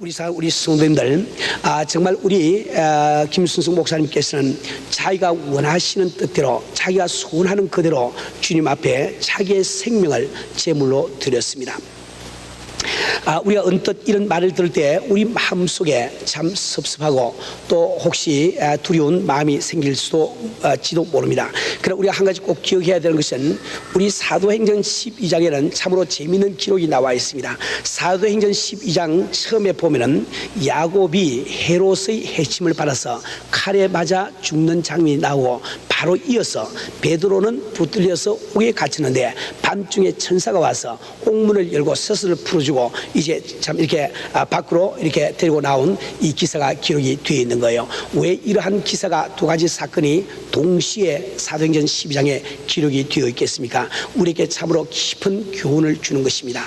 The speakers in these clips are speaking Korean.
우리 성도님들, 정말 우리 김순승 목사님께서는 자기가 원하시는 뜻대로, 자기가 소원하는 그대로 주님 앞에 자기의 생명을 제물로 드렸습니다. 우리가 언뜻 이런 말을 들을 때 우리 마음속에 참 섭섭하고 또 혹시 두려운 마음이 생길 수도 모릅니다. 그러나 우리가 한 가지 꼭 기억해야 되는 것은 우리 사도행전 12장에는 참으로 재미있는 기록이 나와 있습니다. 사도행전 12장 처음에 보면은 야곱이 헤롯의 해침을 받아서 칼에 맞아 죽는 장면이 나오고, 바로 이어서 베드로는 붙들려서 옥에 갇혔는데 밤중에 천사가 와서 옥문을 열고 서슬을 풀어주고 이제 참 이렇게 밖으로 이렇게 데리고 나온 이 기사가 기록이 되어 있는 거예요. 왜 이러한 기사가 두 가지 사건이 동시에 사도행전 12장에 기록이 되어 있겠습니까? 우리에게 참으로 깊은 교훈을 주는 것입니다.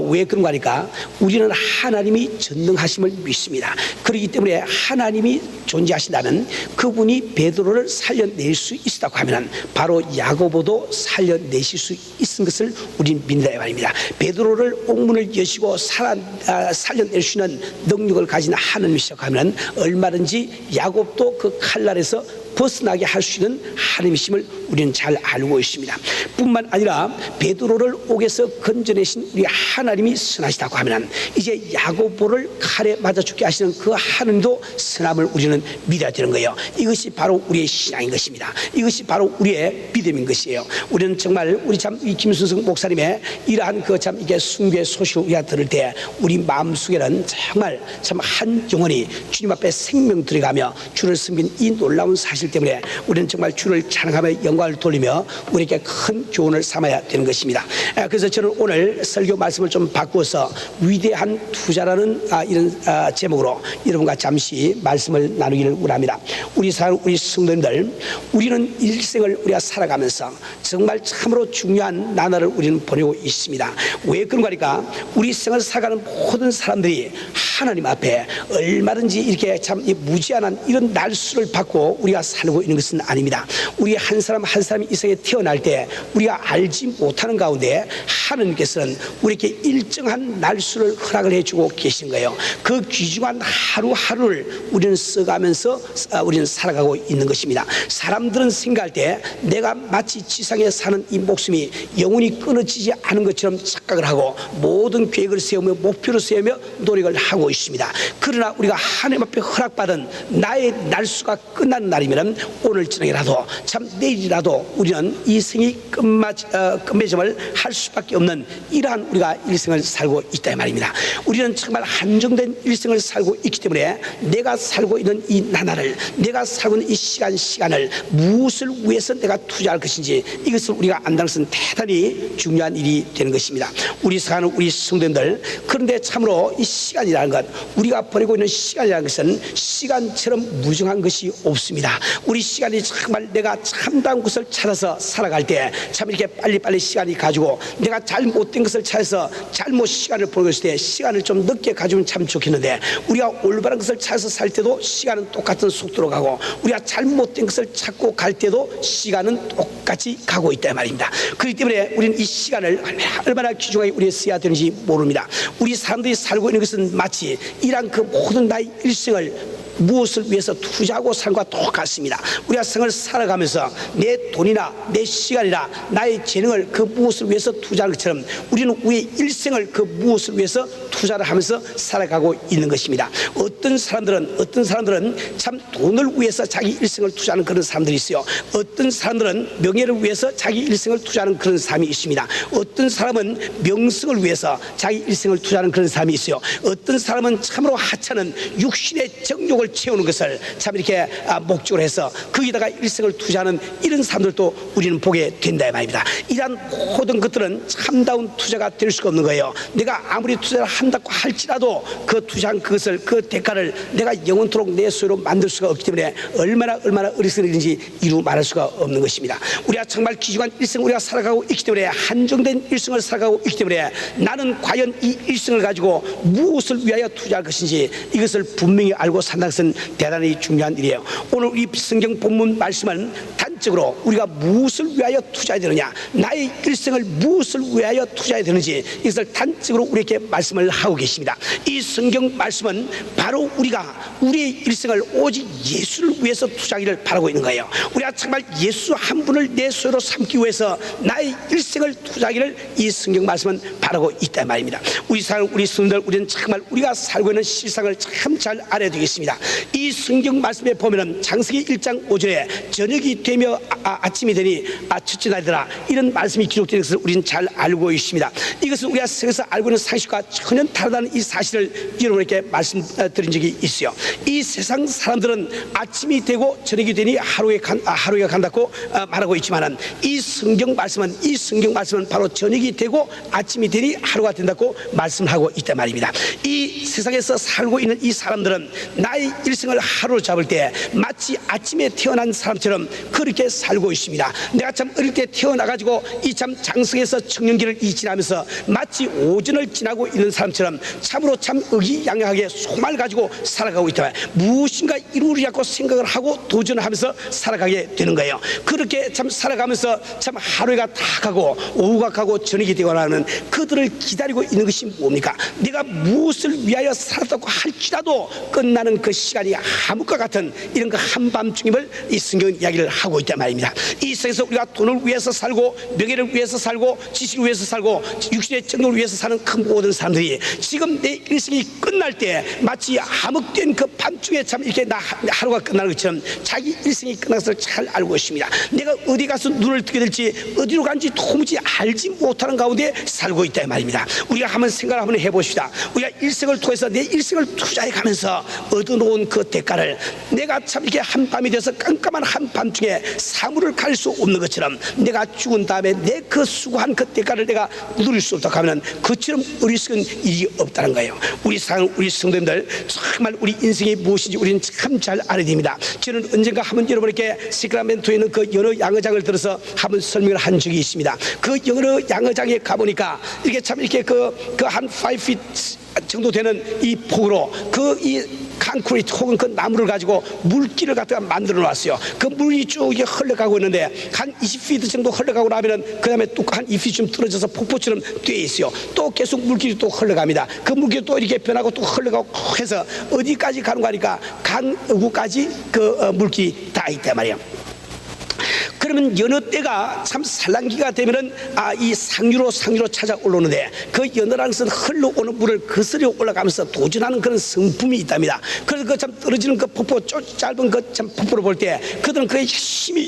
왜 그런가 하니까 우리는 하나님이 전능하심을 믿습니다. 그렇기 때문에 하나님이 존재하신다면 그분이 베드로를 살려낼 수 있었다고 하면 바로 야고보도 살려내실 수 있는 것을 우리는 믿는다 이 말입니다. 베드로를 옥문을 여시고 살려낼 수 있는 능력을 가진 하나님이시라고 하면 얼마든지 야곱도 그 칼날에서 벗어나게 할 수 있는 하나님이심을 우리는 잘 알고 있습니다. 뿐만 아니라 베드로를 옥에서 건져내신 우리 하나님이 선하시다고 하면 이제 야고보를 칼에 맞아 죽게 하시는 그 하나님도 선함을 우리는 믿어야 되는 거예요. 이것이 바로 우리의 신앙인 것입니다. 이것이 바로 우리의 믿음인 것이에요. 우리는 정말 이 김순승 목사님의 이러한 이게 순교의 소식을 우리가 들을 때 우리 마음속에는 정말 참 한 영혼이 주님 앞에 생명 들어가며 주를 섬긴 이 놀라운 사실 때문에 우리는 정말 주를 찬양하며 영광을 돌리며 우리에게 큰 교훈을 삼아야 되는 것입니다. 그래서 저는 오늘 설교 말씀을 좀 바꾸어서 위대한 투자라는 이런 제목으로 여러분과 잠시 말씀을 나누기를 원합니다. 우리 성도님들, 우리는 일생을 우리가 살아가면서 정말 참으로 중요한 나날을 우리는 보내고 있습니다. 왜 그런가 하니까 우리 생을 살아가는 모든 사람들이 하나님 앞에 얼마든지 이렇게 참 무지한한 이런 날수를 받고 우리가 살고 있는 것은 아닙니다. 우리 한 사람 한 사람이 이 세상에 태어날 때 우리가 알지 못하는 가운데 하나님께서는 우리에게 일정한 날수를 허락을 해주고 계신 거예요. 그 귀중한 하루하루를 우리는 써가면서 우리는 살아가고 있는 것입니다. 사람들은 생각할 때 내가 마치 지상에 사는 이 목숨이 영원히 끊어지지 않은 것처럼 착각을 하고 모든 계획을 세우며 목표를 세우며 노력을 하고 있습니다. 그러나 우리가 하나님 앞에 허락받은 나의 날수가 끝나는 날이면 오늘 저녁이라도 참 내일이라도 우리는 이 생이 끝맺음을 할 수밖에 없는 이러한 우리가 일생을 살고 있다 이 말입니다. 우리는 정말 한정된 일생을 살고 있기 때문에 내가 살고 있는 이 나날을, 내가 살고 있는 이 시간을 무엇을 위해서 내가 투자할 것인지 이것을 우리가 안다는 것은 대단히 중요한 일이 되는 것입니다. 우리 사는 우리 성도님들, 그런데 참으로 이 시간이라는 것, 우리가 보내고 있는 시간이라는 것은 시간처럼 무정한 것이 없습니다. 우리 시간이 정말 내가 참다운 것을 찾아서 살아갈 때 참 이렇게 빨리빨리 시간이 가지고 내가 잘못된 것을 찾아서 잘못 시간을 보내고 있을 때 시간을 좀 늦게 가지면 참 좋겠는데, 우리가 올바른 것을 찾아서 살 때도 시간은 똑같은 속도로 가고 우리가 잘못된 것을 찾고 갈 때도 시간은 똑같이 가고 있다 말입니다. 그렇기 때문에 우리는 이 시간을 얼마나 귀중하게 우리가 써야 되는지 모릅니다. 우리 사람들이 살고 있는 것은 마치 이러한 그 모든 나의 일생을 무엇을 위해서 투자하고 사는 것과 똑같습니다. 우리가 생을 살아가면서 내 돈이나 내 시간이나 나의 재능을 그 무엇을 위해서 투자하는 것처럼 우리는 우리의 일생을 그 무엇을 위해서 투자를 하면서 살아가고 있는 것입니다. 어떤 사람들은 참 돈을 위해서 자기 일생을 투자하는 그런 사람들이 있어요. 어떤 사람들은 명예를 위해서 자기 일생을 투자하는 그런 사람이 있습니다. 어떤 사람은 명성을 위해서 자기 일생을 투자하는 그런 사람이 있어요. 어떤 사람은 참으로 하찮은 육신의 정욕을 채우는 것을 참 이렇게 목적으로 해서 거기다가 일생을 투자하는 이런 사람들도 우리는 보게 된다 이 말입니다. 이러한 모든 것들은 참다운 투자가 될 수가 없는 거예요. 내가 아무리 투자를 한다고 할지라도 그 투자한 그것을, 그 대가를 내가 영원토록 내 소유로 만들 수가 없기 때문에 얼마나 어리석은 일인지 이루 말할 수가 없는 것입니다. 우리가 정말 귀중한 일생을 우리가 살아가고 있기 때문에, 한정된 일생을 살아가고 있기 때문에 나는 과연 이 일생을 가지고 무엇을 위하여 투자할 것인지 이것을 분명히 알고 산다는 것은 대단히 중요한 일이에요. 오늘 이 성경 본문 말씀은 단 단적으로 우리가 무엇을 위하여 투자해야 되느냐, 나의 일생을 무엇을 위하여 투자해야 되는지 이것을 단적으로 우리에게 말씀을 하고 계십니다. 이 성경 말씀은 바로 우리가 우리의 일생을 오직 예수를 위해서 투자하기를 바라고 있는 거예요. 우리가 정말 예수 한 분을 내 소유로 삼기 위해서 나의 일생을 투자하기를 이 성경 말씀은 바라고 있다 말입니다. 우리 성도들, 우리는 정말 우리가 살고 있는 실상을 참 잘 알아야 되겠습니다. 이 성경 말씀에 보면은 창세기 1장 5절에 저녁이 되며 아침이 되니 첫째 날이더라, 이런 말씀이 기록되는 것을 우리는 잘 알고 있습니다. 이것은 우리가 세상에서 알고 있는 상식과 전혀 다르다는 이 사실을 여러분에게 말씀드린 적이 있어요. 이 세상 사람들은 아침이 되고 저녁이 되니 하루가 간다고 말하고 있지만은 이 성경 말씀은 바로 저녁이 되고 아침이 되니 하루가 된다고 말씀하고 있단 말입니다. 이 세상에서 살고 있는 이 사람들은 나의 일생을 하루로 잡을 때 마치 아침에 태어난 사람처럼 그렇게 살고 있습니다. 내가 참 어릴 때 태어나가지고 이 참 장성에서 청년기를 지나면서 마치 오전을 지나고 있는 사람처럼 참으로 참 의기양양하게 소망을 가지고 살아가고 있다. 무엇인가 이루려고 생각을 하고 도전하면서 살아가게 되는 거예요. 그렇게 참 살아가면서 참 하루가 다 가고 오후가 가고 저녁이 되고 나면 그들을 기다리고 있는 것이 뭡니까? 내가 무엇을 위하여 살았다고 할지라도 끝나는 그 시간이 암흑과 같은 이런 그 한밤중임을 이 성경 이야기를 하고 있단 말입니다. 이 세상에서 우리가 돈을 위해서 살고 명예를 위해서 살고 지식을 위해서 살고 육신의 정욕을 위해서 사는 그 모든 사람들이 지금 내 일생이 끝날 때 마치 암흑된 그 밤중에 참 이렇게 하루가 끝나는 것처럼 자기 일생이 끝난 것을 잘 알고 있습니다. 내가 어디 가서 눈을 뜨게 될지 어디로 간지 도무지 알지 못하는 가운데 살고 있다 말입니다. 우리가 한번 생각을 한번 해봅시다. 우리가 일생을 통해서 내 일생을 투자해 가면서 얻어놓은 그 대가를 내가 참 이렇게 한밤이 돼서 깜깜한 한밤중에 사물을 가릴 수 없는 것처럼 내가 죽은 다음에 내 그 수고한 그 대가를 내가 누릴 수 없다고 하면 그처럼 어리석은 일이 없다는 거예요. 우리 성도님들 정말 우리 인생이 무엇인지 우리는 참 잘 알아야 됩니다. 저는 언젠가 한번 여러분에게 시크라멘토에 있는 그 연어 양어장을 들어서 한번 설명을 한 적이 있습니다. 그 연어 양어장에 가보니까 이렇게 참 이렇게 그 한 5feet 정도 되는 이 폭으로 이 콘크리트 혹은 그 나무를 가지고 물길을 갖다가 만들어 놨어요. 그 물이 쭉 흘러가고 있는데 한 20feet 정도 흘러가고 나면은 그 다음에 또 한 2feet 떨어져서 폭포처럼 돼 있어요. 또 계속 물길이 또 흘러갑니다. 그 물길이 또 이렇게 변하고 또 흘러가고 해서 어디까지 가는 거니까 강어구까지 그 물길이 다 있단 말이에요. 그러면 여느 때가 참 산란기가 되면은 이 상류로 찾아 올라오는데 그 여느라는 것은 흘러오는 물을 거스려 올라가면서 도전하는 그런 성품이 있답니다. 그래서 그 참 떨어지는 그 폭포 짧은 그 참 폭포를 볼 때 그들은 그에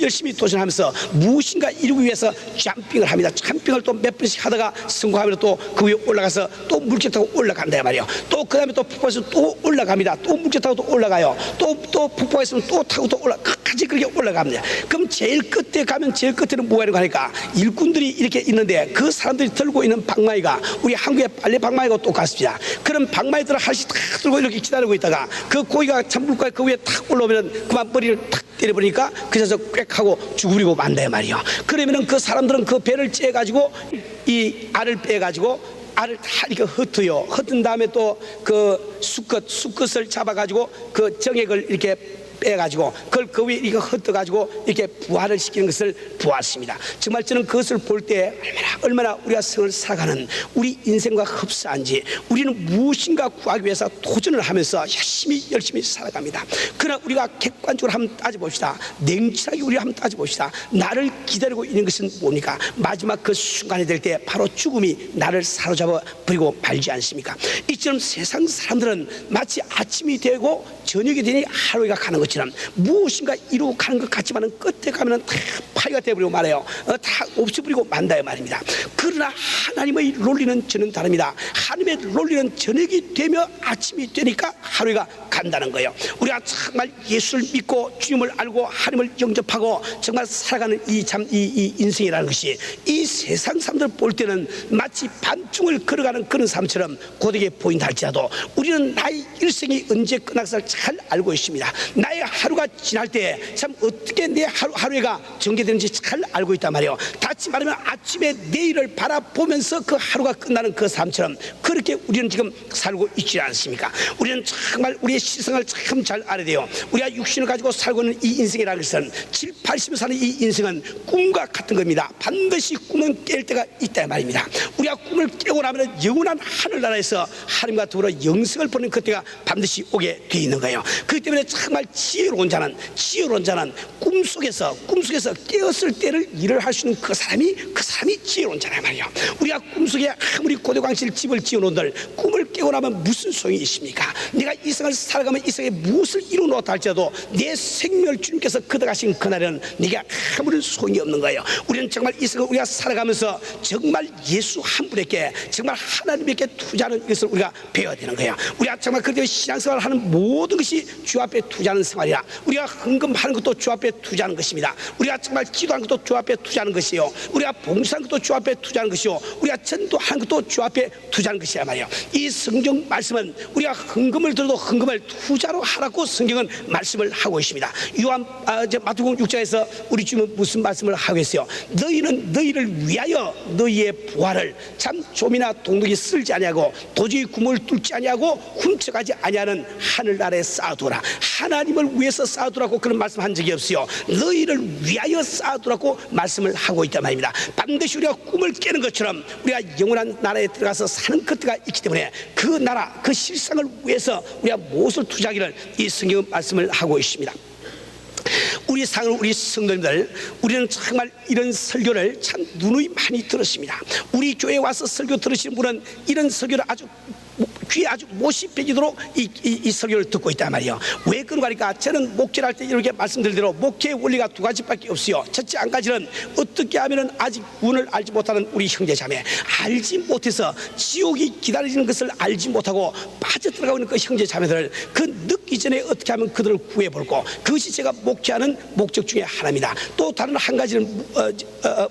열심히 도전하면서 무엇인가 이루기 위해서 점핑을 합니다. 점핑을 또 몇 번씩 하다가 성공하면 또 그 위에 올라가서 또 물길 타고 올라간다 말이에요. 또 그 다음에 또 폭포에서 또 올라갑니다. 또 물길 타고 또 올라가요. 또 폭포에서 또 타고 또 끝까지 그렇게 올라갑니다. 그럼 제일 끝에 가면 제일 끝에는 뭐가 있는 거 하니까 일꾼들이 이렇게 있는데 그 사람들이 들고 있는 방망이가 우리 한국의 빨래 방망이가 똑같습니다. 그럼 방망이들을 하나씩 탁 들고 이렇게 기다리고 있다가 그 고기가 찬물가에 그 위에 탁 올라오면 그만 머리를 탁 때려버리니까 그래서 꽥 하고 죽으리고 만다 말이요. 그러면은 그 사람들은 그 배를 째가지고 이 알을 빼가지고 알을 다 이렇게 흩어요. 흩은 다음에 또 그 수컷을 잡아가지고 그 정액을 이렇게 빼가지고 그걸 그 위에 이거 흩어가지고 이렇게 부화를 시키는 것을 보았습니다. 정말 저는 그것을 볼 때 얼마나 우리가 생을 살아가는 우리 인생과 흡사한지 우리는 무엇인가 구하기 위해서 도전을 하면서 열심히 살아갑니다. 그러나 우리가 객관적으로 한번 따져봅시다. 냉철하게 우리가 한번 따져봅시다. 나를 기다리고 있는 것은 뭡니까? 마지막 그 순간이 될 때 바로 죽음이 나를 사로잡아 버리고 말지 않습니까? 이처럼 세상 사람들은 마치 아침이 되고 저녁이 되니 하루가 가는 것처럼 무엇인가 이루고 가는 것 같지만은 끝에 가면은 다 파이가 되어버리고 말해요. 다 없어버리고 만다요 말입니다. 그러나 하나님의 논리는 저는 다릅니다. 하나님의 논리는 저녁이 되며 아침이 되니까 하루가 간다는 거예요. 우리가 정말 예수를 믿고 주님을 알고 하나님을 영접하고 정말 살아가는 이 인생이라는 것이 이 세상 사람들 볼 때는 마치 밤중을 걸어가는 그런 삶처럼 고되게 보인다 할지라도 우리는 나의 일생이 언제 끝날지를 잘 알고 있습니다. 나의 하루가 지날 때 참 어떻게 내 하루가 전개되는지 잘 알고 있단 말이에요. 다시 말하면 아침에 내일을 바라보면서 그 하루가 끝나는 그 삶처럼 그렇게 우리는 지금 살고 있지 않습니까? 우리는 정말 우리의 시성을 참 잘 알아야 돼요. 우리가 육신을 가지고 살고 있는 이 인생이라는 것은 7, 80을 사는 이 인생은 꿈과 같은 겁니다. 반드시 꿈은 깰 때가 있다 말입니다. 우리가 꿈을 깨고 나면 영원한 하늘나라에서 하나님과 더불어 영생을 보는 그때가 반드시 오게 돼 있는 거예요. 그렇기 때문에 정말 지혜로운 자는 꿈속에서 깨었을 때를 일을 할 수 있는 그 사람이 지혜로운 자란 말이에요. 우리가 꿈속에 아무리 고대광실 집을 지어놓은들 꿈을 깨고 나면 무슨 소용이 있습니까? 내가 이 생을 살아가면 이 생에 무엇을 이루어놓았다 할지라도 내 생명을 주님께서 걷어가신 그날에는 내가 아무런 소용이 없는 거예요. 우리는 정말 이 생을 우리가 살아가면서 정말 예수 한 분에게 정말 하나님에게 투자하는 것을 우리가 배워야 되는 거예요. 우리가 정말 그렇게 신앙생활을 하는 모든 것이 주 앞에 투자하는 생활이라, 우리가 헌금하는 것도 주 앞에 투자하는 것입니다. 우리가 정말 기도하는 것도 주 앞에 투자하는 것이요, 우리가 봉사하는 것도 주 앞에 투자하는 것이요, 우리가 전도하는 것도 주 앞에 투자하는 것이야 말이에요. 이 성경 말씀은 우리가 헌금을 들어도 헌금을 투자로 하라고 성경은 말씀을 하고 있습니다. 마태복음 6장에서 우리 주님은 무슨 말씀을 하고 있어요? 너희는 너희를 위하여 너희의 부활을 참 좀이나 동독이 쓸지 아니하고 도저히 구멍을 뚫지 아니하고 훔쳐가지 아니하는 하늘나라에 쌓아두라. 하나님을 위해서 쌓아두라고 그런 말씀한 적이 없어요. 너희를 위하여 쌓아두라고 말씀을 하고 있단 말입니다. 반드시 우리가 꿈을 깨는 것처럼 우리가 영원한 나라에 들어가서 사는 그때가 있기 때문에 그 나라, 그 실상을 위해서 우리가 무엇을 투자하기를 이 성경은 말씀을 하고 있습니다. 우리 성도님들, 우리는 정말 이런 설교를 참 누누이 많이 들었습니다. 우리 교회에 와서 설교 들으시는 분은 이런 설교를 아주 귀에 아주 못이 베기도록 이 설교를 듣고 있단 말이에요. 왜 그런가 하니까 저는 목회를 할 때 이렇게 말씀드린 대로 목회의 원리가 두 가지밖에 없어요. 첫째 한 가지는 어떻게 하면 아직 구원을 알지 못하는 우리 형제자매, 알지 못해서 지옥이 기다리는 것을 알지 못하고 빠져들어가고 있는 그 형제자매들을 그 늦기 전에 어떻게 하면 그들을 구해볼고, 그것이 제가 목회하는 목적 중에 하나입니다. 또 다른 한 가지는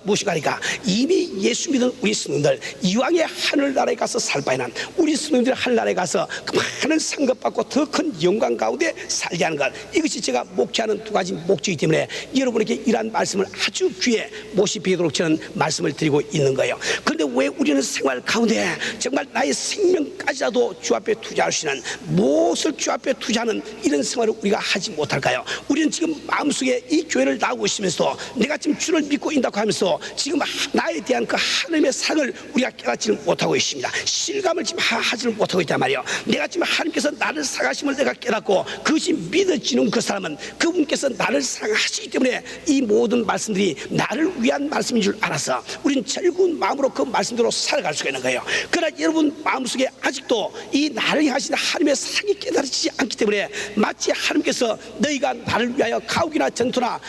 무엇인가 하니까 이미 예수 믿은 우리 성도들, 이왕의 하늘나라에 가서 살 바에는 우리 성도들이 하늘나라에 가서 그 많은 상급 받고 더 큰 영광 가운데 살게 하는 것, 이것이 제가 목회하는 두 가지 목적이기 때문에 여러분에게 이러한 말씀을 아주 귀에 못이 베도록 저는 말씀을 드리고 있는 거예요. 그런데 왜 우리는 생활 가운데 정말 나의 생명까지라도 주 앞에 투자할 수 있는, 무엇을 주 앞에 투자하는 이런 생활을 우리가 하지 못할까요? 우리는 지금 마음속에 이 교회를 나오고 있으면서도 내가 지금 주를 믿고 있다고 하면서 지금 나에 대한 그 하나님의 사랑을 우리가 깨닫지를 못하고 있습니다. 실감을 지금 하지를 못하고 있단 말이에요. 내가 지금 하나님께서 나를 사랑하심을 내가 깨닫고 그것이 믿어지는 그 사람은 그분께서 나를 사랑하시기 때문에 이 모든 말씀들이 나를 위한 말씀인 줄 알아서 우리는 즐거운 마음으로 그 말씀대로 살아갈 수가 있는 거예요. 그러나 여러분 마음속에 아직도 이 나를 향하신 하나님의 사랑이 깨달아지지 않기 때문에 마치 하나님께서 너희가 나를 위하여 가옥이나 전투나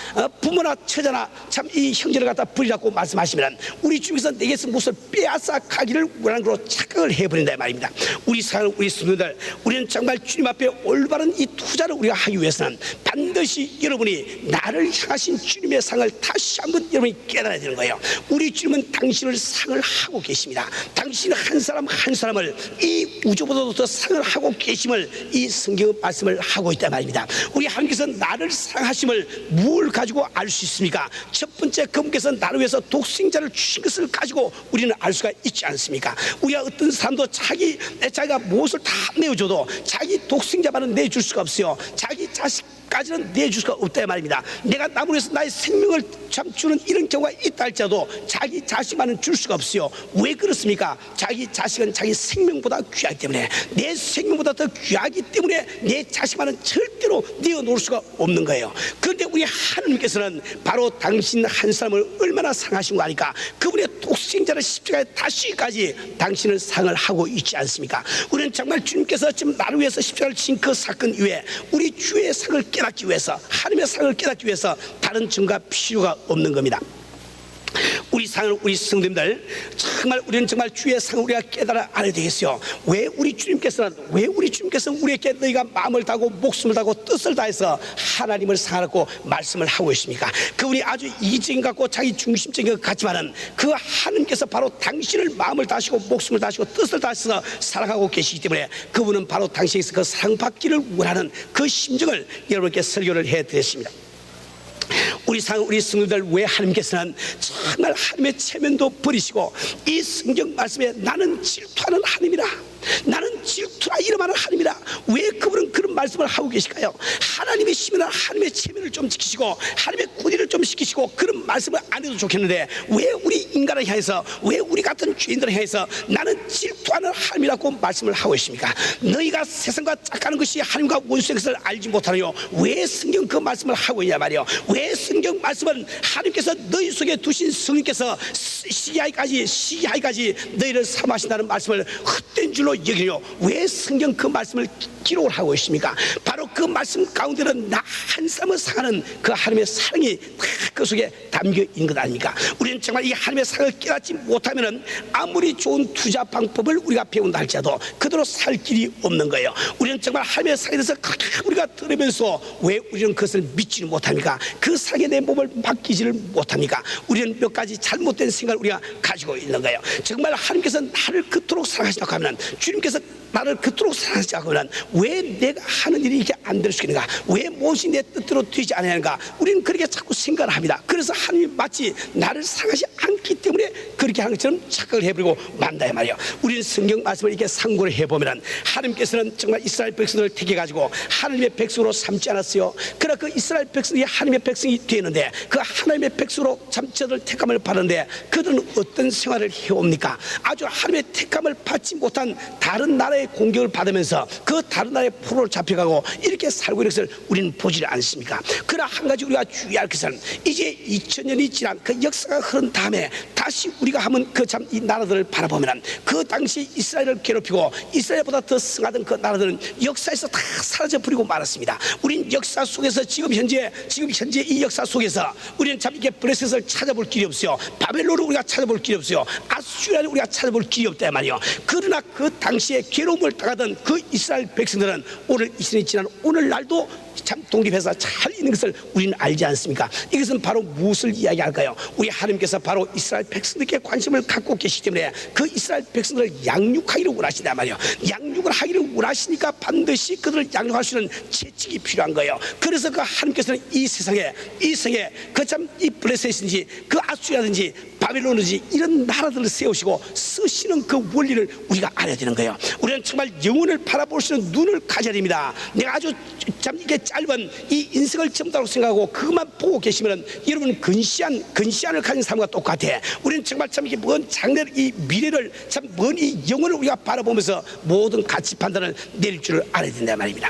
부모나 처자나 참 이 형제를 갖다 버리라고 말씀하시면 우리 주님께서 내게서 무엇을 빼앗아 가기를 원하는 걸로 착각을 해버린다 말입니다. 우리 성도들, 우리는 정말 주님 앞에 올바른 이 투자를 우리가 하기 위해서는 반드시 여러분이 나를 향하신 주님의 상을 다시 한번 여러분이 깨달아야 되는 거예요. 우리 주님은 당신을 상을 하고 계십니다. 당신 한 사람 한 사람을 이 우주보다도 더 상을 하고 계심을 이 성경 말씀을 하고 있단 말입니다. 우리 하나님께서 나를 사랑하심을 뭘 가지고 알 수 있습니까? 첫 번째, 그분께서 나를 위해서 독생자를 주신 것을 가지고 우리는 알 수가 있지 않습니까? 우리가 어떤 사람도 자기가 무엇을 다 내어줘도 자기 독생자만은 내줄 수가 없어요. 자기 자식까지는 내줄 수가 없다 말입니다. 내가 남을 위해서 나의 생명을 참 주는 이런 경우가 있다 할지라도 자기 자식만은 줄 수가 없어요. 왜 그렇습니까? 자기 자식은 자기 생명보다 귀하기 때문에, 내 생명보다 더 귀하기 때문에 내 자식만은 절대로 내어놓을 수가 없는 거예요. 그런데 우리 하나님께서는 바로 당신 한 사람을 얼마나 사랑하신 거 아니까 그분의 독생자를 십자가에 다시까지 당신을 사랑을 하고 있지 않습니까? 우리는 정말 주님께서 지금 나를 위해서 십자가를 지신 그 사건 이후에 우리 주의 상을 깨닫기 위해서, 하나님의 상을 깨닫기 위해서 다른 증거가 필요가 없는 겁니다. 우리 성도님들, 정말 우리는 정말 주의 상을 우리가 깨달아 알아야 되겠어요. 왜 우리 주님께서는 우리에게 너희가 마음을 다하고 목숨을 다하고 뜻을 다해서 하나님을 사랑하라고 말씀을 하고 있습니까? 그분이 아주 이기적인 것 같고 자기 중심적인 것 같지만은 그 하나님께서 바로 당신을 마음을 다하시고 목숨을 다하시고 뜻을 다해서 사랑하고 계시기 때문에 그분은 바로 당신에게서 그 사랑받기를 원하는 그 심정을 여러분께 설교를 해드렸습니다. 우리 성도들, 왜 하나님께서는 정말 하나님의 체면도 버리시고 이 성경 말씀에 나는 질투하는 하나님이라, 나는 질투라 이름하는 하나님이라, 왜 그분은 그런 말씀을 하고 계실까요? 하나님의 힘이나 하나님의 체면을 좀 지키시고 하나님의 구리를 좀 지키시고 그런 말씀을 안 해도 좋겠는데 왜 우리 인간을 향해서, 왜 우리 같은 죄인들을 향해서 나는 질투하는 하나님이라고 말씀을 하고 있습니까? 너희가 세상과 짝하는 것이 하나님과 원수의 것을 알지 못하느뇨. 왜 성경 그 말씀을 하고 있냐 말이요. 왜 성경 말씀은 하나님께서 너희 속에 두신 성령께서 시기하기까지 너희를 사모하신다는 말씀을 헛된 줄로 여기뇨. 왜 성경 그 말씀을 기록을 하고 있습니까? 바로 그 말씀 가운데는 나 한 사람을 사랑하는 그 하나님의 사랑이 다 그 속에 담겨 있는 것 아닙니까? 우리는 정말 이 하나님의 사랑을 깨닫지 못하면은 아무리 좋은 투자 방법을 우리가 배운다 할지라도 그대로 살 길이 없는 거예요. 우리는 정말 하나님의 사랑에 대해서 우리가 들으면서 왜 우리는 그것을 믿지를 못합니까? 그 사랑에 내 몸을 맡기지를 못합니까? 우리는 몇 가지 잘못된 생각을 우리가 가지고 있는 거예요. 정말 하나님께서 나를 그토록 사랑하신다고 하면, 주님께서 나를 그토록 사랑하신다고 하면 왜 내가 하는 일이 이렇게 안 될 수 있는가? 왜 무엇이 내 뜻대로 되지 않느냐는가? 우리는 그렇게 자꾸 생각을 합니다. 그래서 하나님이 마치 나를 사랑하지 않기 때문에 그렇게 하는 것처럼 착각을 해버리고 만다 말이에요. 우리는 성경 말씀을 이렇게 상고를 해보면 하나님께서는 정말 이스라엘 백성들을 택해가지고 하나님의 백성으로 삼지 않았어요. 그러나 그 이스라엘 백성이 하나님의 백성이 되는데, 그 하나님의 백성으로 참 저들 택함을 받는데 그들은 어떤 생활을 해옵니까? 아주 하나님의 택함을 받지 못한 다른 나라의 공격을 받으면서 그 다른 나라의 포로로 잡혀가고 이렇게 살고 있는 것을 우리는 보지 않습니까? 그러나 한 가지 우리가 주의할 것은, 이제 2000년이 지난 그 역사가 흐른 다음에 다시 우리가 하면 그 참 이 나라들을 바라보면 그 당시 이스라엘을 괴롭히고 이스라엘보다 더 승하던 그 나라들은 역사에서 다 사라져 버리고 말았습니다. 우린 역사 속에서 지금 현재 이 역사 속에서 우리는 참 이렇게 블레셋을 찾아볼 길이 없어요. 바벨론을 우리가 찾아볼 길이 없어요. 아수르를 우리가 찾아볼 길이 없단 말이에요. 그러나 그 당시에 괴로움을 당하던 그 이스라엘 백성들은 오늘 20년이 지난 오늘날도 참 독립해서 잘 있는 것을 우리는 알지 않습니까? 이것은 바로 무엇을 이야기할까요? 우리 하나님께서 바로 이스라엘 백성들에게 관심을 갖고 계시기 때문에 그 이스라엘 백성들을 양육하기를 원하신단 말이에요. 양육을 하기를 원하시니까 반드시 그들을 양육할 수 있는 채찍이 필요한 거예요. 그래서 그 하나님께서는 이 세상에 그 참 이 블레셋인지 그 아수라든지 바벨론이지 이런 나라들을 세우시고 쓰시는 그 원리를 우리가 알아야 되는 거예요. 우리는 정말 영혼을 바라볼 수 있는 눈을 가져야 됩니다. 내가 아주 참 이게 짧은 이 인생을 전부다고 생각하고 그것만 보고 계시면 여러분 근시안을 가진 사람과 똑같아. 우리는 정말 참 이게 먼 장래를, 이 미래를, 참 먼 이 영혼을 우리가 바라보면서 모든 가치 판단을 내릴 줄을 알아야 된다 말입니다.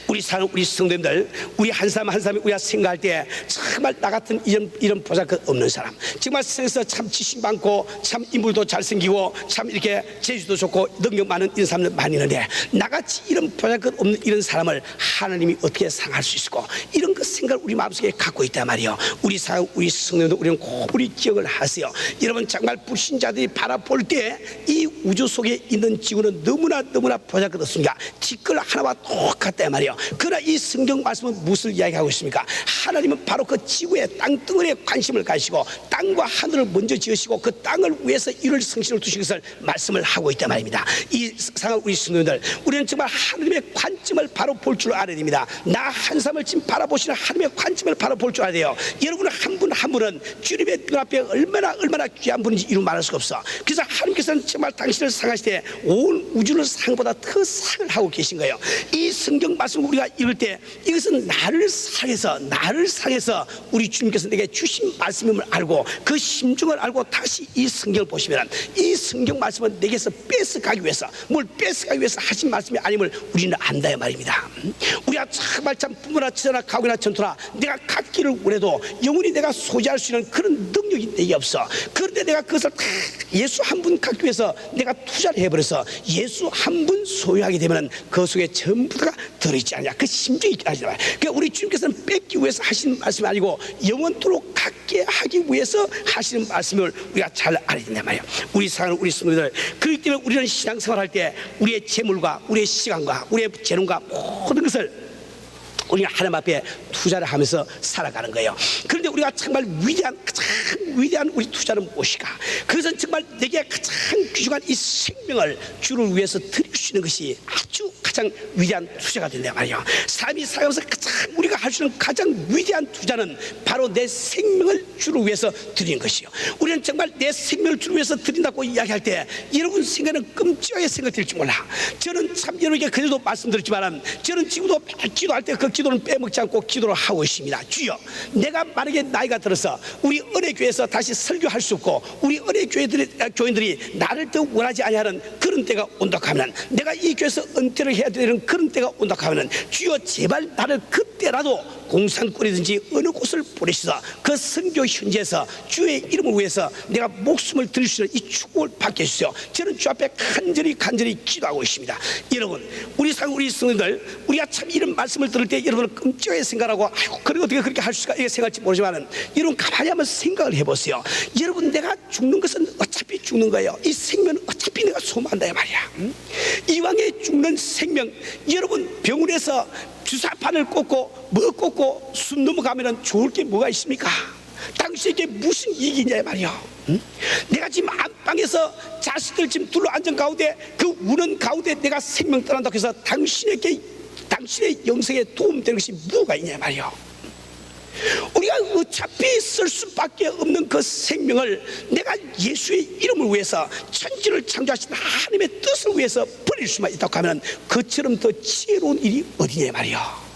우리 성도님들, 우리 한 사람 한 사람이 우리가 생각할 때 정말 나 같은 이런 보잘것 없는 사람, 정말 세상에서 참 지식 많고 참 인물도 잘생기고 참 이렇게 재주도 좋고 능력 많은 이런 사람들 많이 있는데, 나같이 이런 보잘것 없는 이런 사람을 하나님이 어떻게 사랑할 수 있을까? 이런 그 생각을 우리 마음속에 갖고 있단 말이에요. 우리 성도님들, 우리는 꼭 우리 기억을 하세요. 여러분, 정말 불신자들이 바라볼 때 이 우주 속에 있는 지구는 너무나 보잘것 없습니다. 티끌 하나와 똑같단 말이에요. 그러나 이 성경 말씀은 무엇을 이야기하고 있습니까? 하나님은 바로 그 지구의 땅덩어리에 관심을 가지시고 땅과 하늘을 먼저 지으시고 그 땅을 위해서 이를 성신을 두신 것을 말씀을 하고 있단 말입니다. 이 상황 우리 성도님들, 우리는 정말 하나님의 관점을 바로 볼 줄 알아야 됩니다. 나 한 사람을 지금 바라보시는 하나님의 관점을 바로 볼 줄 알아야 돼요. 여러분 한 분 한 분은 주님의 눈앞에 얼마나 귀한 분인지 이루 말할 수가 없어. 그래서 하나님께서는 정말 당신을 사랑하실 때 온 우주를 사랑보다 더 사랑을 하고 계신 거예요. 이 성경 말씀 우리가 읽을 때 이것은 나를 사랑해서 우리 주님께서 내게 주신 말씀임을 알고 그 심중을 알고 다시 이 성경을 보시면 이 성경 말씀은 내게서 뺏어가기 위해서 하신 말씀이 아님을 우리는 안다 말입니다. 우리가 정말 참 부모나 처자나 가족이나 전투나 내가 갖기를 원해도 영원히 내가 소지할 수 있는 그런 능력이 내게 없어. 그런데 내가 그것을 다 예수 한 분 갖기 위해서 내가 투자를 해버려서 예수 한 분 소유하게 되면 그 속에 전부 다가 들어있지 않냐, 그 심정이 있긴 하지만, 그러니까 우리 주님께서는 뺏기 위해서 하시는 말씀이 아니고 영원토록 갖게 하기 위해서 하시는 말씀을 우리가 잘 알아야 된단 말이에요. 우리 성도들, 그렇기 때문에 우리는 신앙생활할 때 우리의 재물과 우리의 시간과 우리의 재능과 모든 것을 우리가 하나님 앞에 투자를 하면서 살아가는 거예요. 그런데 우리가 정말 위대한 우리 투자는 무엇일까? 그것은 정말 내게 가장 귀중한 이 생명을 주를 위해서 드릴 수 있는 것이 아주 가장 가장 위대한 투자가 된다 말이야. 삶이 살아가면서 가장 우리가 할 수 있는 가장 위대한 투자는 바로 내 생명을 주를 위해서 드리는 것이요. 우리는 정말 내 생명을 주를 위해서 드린다고 이야기할 때 여러분 생각은 끔찍하게 생각될지 몰라. 저는 참 여러분에게 그래도 말씀드렸지만 저는 지금도 기도할 때 그 기도는 빼먹지 않고 기도를 하고 있습니다. 주여, 내가 만약에 나이가 들어서 우리 은혜교회에서 다시 설교할 수 없고 우리 은혜교인들이 나를 더 원하지 아니하는 그런 때가 온다 하면, 내가 이 교회에서 은퇴를 해야 되는 그런 때가 온다 하면, 주여 제발 나를 그때라도 공산권이든지 어느 곳을 보내셔서 그 선교 현지에서 주의 이름을 위해서 내가 목숨을 드릴 수 있는 이 축복을 받게 해주세요. 저는 주 앞에 간절히 기도하고 있습니다. 여러분, 우리 성도들, 우리가 참 이런 말씀을 들을 때 여러분은 끔찍하게 생각하고 아이고 그리고 어떻게 그렇게 할 수가 이렇게 생각할지 모르지만, 여러분 가만히 한번 생각을 해보세요. 여러분, 내가 죽는 것은 어차피 죽는 거예요. 이 생명은 어차피 내가 소모한다 말이야. 이왕에 죽는 생명, 여러분 병원에서 주사판을 꽂고 뭐 꽂고 숨 넘어가면 좋을 게 뭐가 있습니까? 당신에게 무슨 이익이냐 말이야. 내가 지금 안방에서 자식들 지금 둘러앉은 가운데 그 우는 가운데 내가 생명 떠난다고 해서 당신의 영생에 도움되는 것이 뭐가 있냐 말이야. 우리가 어차피 쓸 수밖에 없는 그 생명을 내가 예수의 이름을 위해서 천지를 창조하신 하나님의 뜻을 위해서 버릴 수만 있다고 하면 그처럼 더 지혜로운 일이 어디냐 말이야.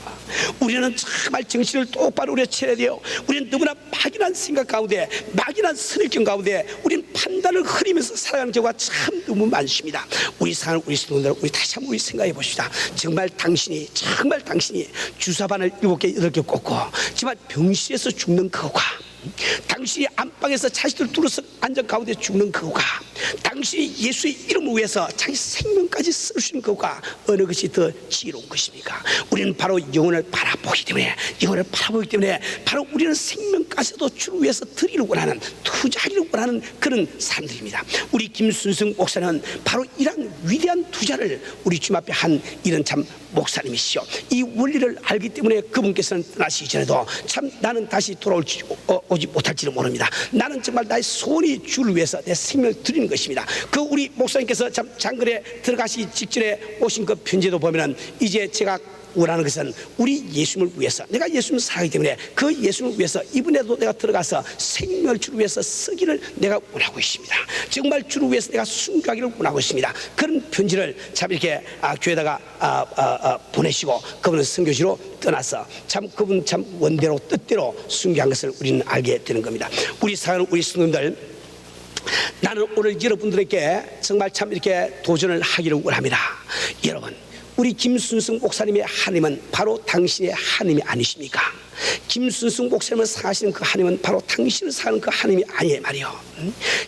우리는 정말 정신을 똑바로 우리가 차려야 돼요. 우리는 너무나 막연한 생각 가운데, 막연한 선입견 가운데 우리는 판단을 흐리면서 살아가는 경우가 참 너무 많습니다. 우리 성도들, 우리 다시 한번 우리 생각해 봅시다. 정말 당신이 주사반을 7개 8개 꽂고 정말 병실에서 죽는 그거가, 당신이 안방에서 자식들 둘러서 앉은 가운데 죽는 그거가, 당신이 예수의 이름을 위해서 자기 생명까지 쓸 수 있는 그거가 어느 것이 더 지혜로운 것입니까? 우리는 바로 영혼을 바라보기 때문에 바로 우리는 생명까지도 주를 위해서 드리려고 원하는, 투자하기를 원하는 그런 사람들입니다. 우리 김순승 목사는 바로 이러한 위대한 투자를 우리 주님 앞에 한 이런 참 목사님이시죠. 이 원리를 알기 때문에 그분께서는 떠나시기 전에도 참 나는 다시 오지 못할지도 모릅니다. 나는 정말 나의 소원이 주를 위해서 내 생명을 드리는 것입니다. 그 우리 목사님께서 참 장거리에 들어가시기 직전에 오신 그 편지도 보면은, 이제 제가 원하는 것은 우리 예수님을 위해서, 내가 예수님을 사랑하기 때문에 그 예수님을 위해서 이번에도 내가 들어가서 생명을 주를 위해서 쓰기를 내가 원하고 있습니다. 정말 주를 위해서 내가 순교하기를 원하고 있습니다. 그런 편지를 참 이렇게 교회다가 보내시고 그분은 선교지로 떠나서 참 그분 참 원대로 뜻대로 순교한 것을 우리는 알게 되는 겁니다. 우리 사랑하는 우리 성도님들, 나는 오늘 여러분들에게 정말 참 이렇게 도전을 하기를 원합니다. 여러분, 우리 김순승 목사님의 하나님은 바로 당신의 하나님이 아니십니까? 김순승 목사님을 사랑하시는 그 하나님은 바로 당신을 사랑하는 그 하나님이 아니에요 말이요.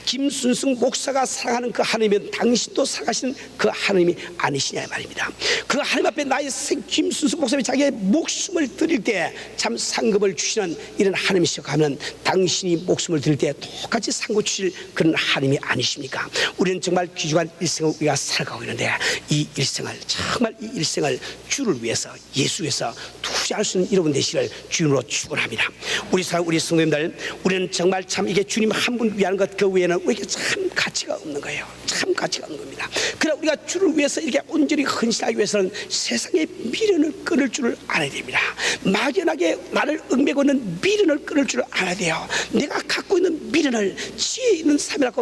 김순승 목사가 사랑하는 그 하나님은 당신도 사랑하시는 그 하나님이 아니시냐 말입니다. 그 하나님 앞에 나의 김순승 목사님이 자기의 목숨을 드릴 때 참 상급을 주시는 이런 하나님이시고 하면, 당신이 목숨을 드릴 때 똑같이 상급 주실 그런 하나님이 아니십니까? 우리는 정말 귀중한 일생을 우리가 살아가고 있는데, 이 일생을 주를 위해서, 예수 위해서 투자할 수 있는 여러분 되시기를 주님으로 축원합니다. 우리 성도님들, 우리는 정말 참 이게 주님 한 분 위하는 것 그 외에는 우리에게 참 가치가 없는 거예요. 참 가치가 없는 겁니다. 그러나 우리가 주를 위해서 이렇게 온전히 헌신하기 위해서는 세상의 미련을 끊을 줄을 알아야 됩니다. 막연하게 나를 얽매고 있는 미련을 끊을 줄을 알아야 돼요. 내가 갖고 있는 미련을 지혜 있는 삶이라고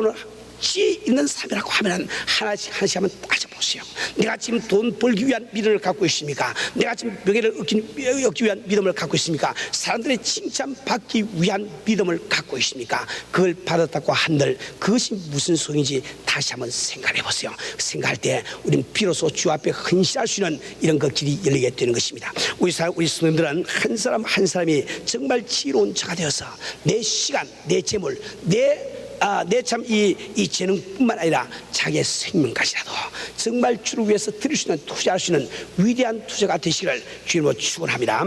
하면 하나씩 한번 따져보세요. 내가 지금 돈 벌기 위한 미련을 갖고 있습니까? 내가 지금 명예를 얻기 위한 믿음을 갖고 있습니까? 사람들의 칭찬받기 위한 믿음을 갖고 있습니까? 그걸 받았다고 한들 그것이 무슨 소용인지 다시 한번 생각해 보세요. 생각할 때 우리는 비로소 주 앞에 헌신할 수 있는 이런 그 길이 열리게 되는 것입니다. 우리 성도님들은 한 사람 한 사람이 정말 지혜로운 자가 되어서 내 시간, 내 재물, 내 참 이 재능뿐만 아니라 자기의 생명까지라도 정말 주를 위해서 드릴 수 있는, 투자할 수 있는 위대한 투자가 되시기를 주님으로 축원합니다.